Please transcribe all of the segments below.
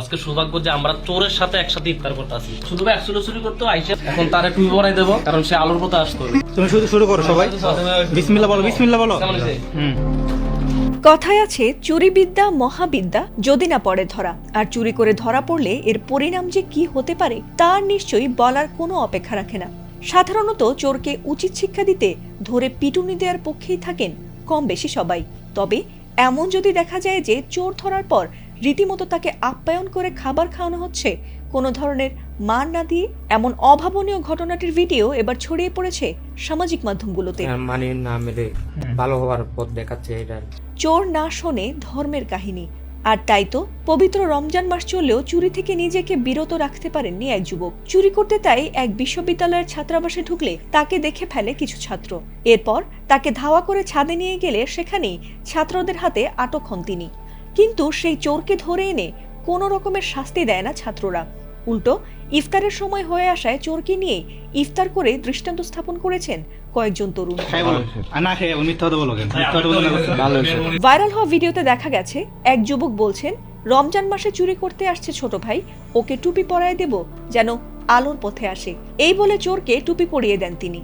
আজকে সৌভাগ্য যে আমরা চোরের সাথে একসাথে ইফতার করতে আসি। শুধু ভাই একশো চুরি করতে আইসে এখন তারে টুপি পরাই দেবো, কারণ সে আলোর পথে আসতে হবে। তুমি শুরু করো সবাই, বিসমিল্লাহ বলো, বিসমিল্লাহ বলো। কথায় আছে চুরি বিদ্যা মহাবিদ্যা যদি না পড়ে ধরা, আর চুরি করে ধরা পড়লে এর পরিণাম যে কি হতে পারে তার নিশ্চয়ই বলার কোনো অপেক্ষা রাখে না। সাধারণত চোরকে উচিত শিক্ষা দিতে ধরে পিটুনি দেওয়ার পক্ষেই থাকেন কম বেশি সবাই। তবে এমন যদি দেখা যায় যে চোর ধরার পর রীতিমতো তাকে আপ্যায়ন করে খাবার খাওয়ানো হচ্ছে কোনো ধরনের মান না দিয়ে, এমন অভাবনীয় ঘটনাটির ভিডিও এবার ছড়িয়ে পড়েছে সামাজিক মাধ্যমগুলোতে। মানে না মেরে ভালো হওয়ার পথ দেখাচ্ছে এটা। চোর না শোনে ধর্মের কাহিনী, আর তাই তো পবিত্র রমজান মাস চললেও চুরি থেকে নিজেকে বিরত রাখতে পারেননি এক যুবক। চুরি করতে তাই এক বিশ্ববিদ্যালয়ের ছাত্রাবাসে ঢুকলে তাকে দেখে ফেলে কিছু ছাত্র। এরপর তাকে ধাওয়া করে ছাদে নিয়ে গেলে সেখানেই ছাত্রদের হাতে আটক হন তিনি। কিন্তু সেই চোরকে ধরে এনে কোনো রকমের শাস্তি দেয় না ছাত্ররা, উল্টো ইফতারের সময় হয়ে আসায় চোরকে নিয়ে ইফতার করে দৃষ্টান্ত স্থাপন করেছেন কয়েকজন তরুণ। ভাইরাল হওয়া ভিডিওতে দেখা গেছে এক যুবক বলছেন, রমজান মাসে চুরি করতে আসছে ছোট ভাই, ওকে টুপি পরায় দেব যেন আলোর পথে আসে। এই বলে চোরকে টুপি পরিয়ে দেন তিনি।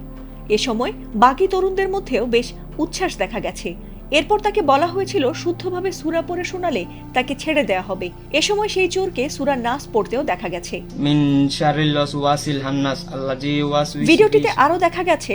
এ সময় বাকি তরুণদের মধ্যেও বেশ উচ্ছ্বাস দেখা গেছে। এরপর তাকে বলা হয়েছিল শুদ্ধভাবে সূরা পড়ে শোনালে তাকে ছেড়ে দেয়া হবে। এ সময় সেই চোরকে সূরা নাস পড়তেও দেখা গেছে। ভিডিওটিতে আরো দেখা গেছে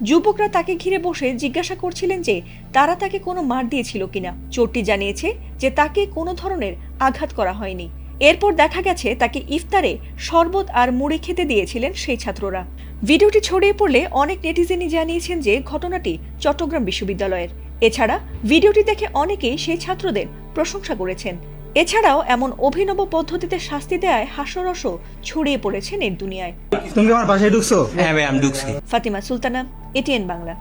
যুবকরা তাকে ঘিরে বসে জিজ্ঞাসা করছিলেন যে তারা তাকে কোনো মার দিয়েছিল কিনা। চোরটি জানিয়েছে যে তাকে কোনো ধরনের আঘাত করা হয়নি। এরপর দেখা গেছে তাকে ইফতারে শরবত আর মুড়ি খেতে দিয়েছিলেন সেই ছাত্ররা। ভিডিওটি ছড়িয়ে পড়লে অনেক নেটিজেনই জানিয়েছেন যে ঘটনাটি চট্টগ্রাম বিশ্ববিদ্যালয়ের। এছাড়া ভিডিওটি দেখে অনেকেই সেই ছাত্রদের প্রশংসা করেছেন। এছাড়াও এমন অভিনব পদ্ধতিতে শাস্তি দেয়ায় হাস্যরসও ছড়িয়ে পড়েছে নেট দুনিয়ায়। তুমি আমার বাসায় ঢুকছো? হ্যাঁ ভাই আমি ঢুকছি। ফাতিমা সুলতানা, এটিএন বাংলা।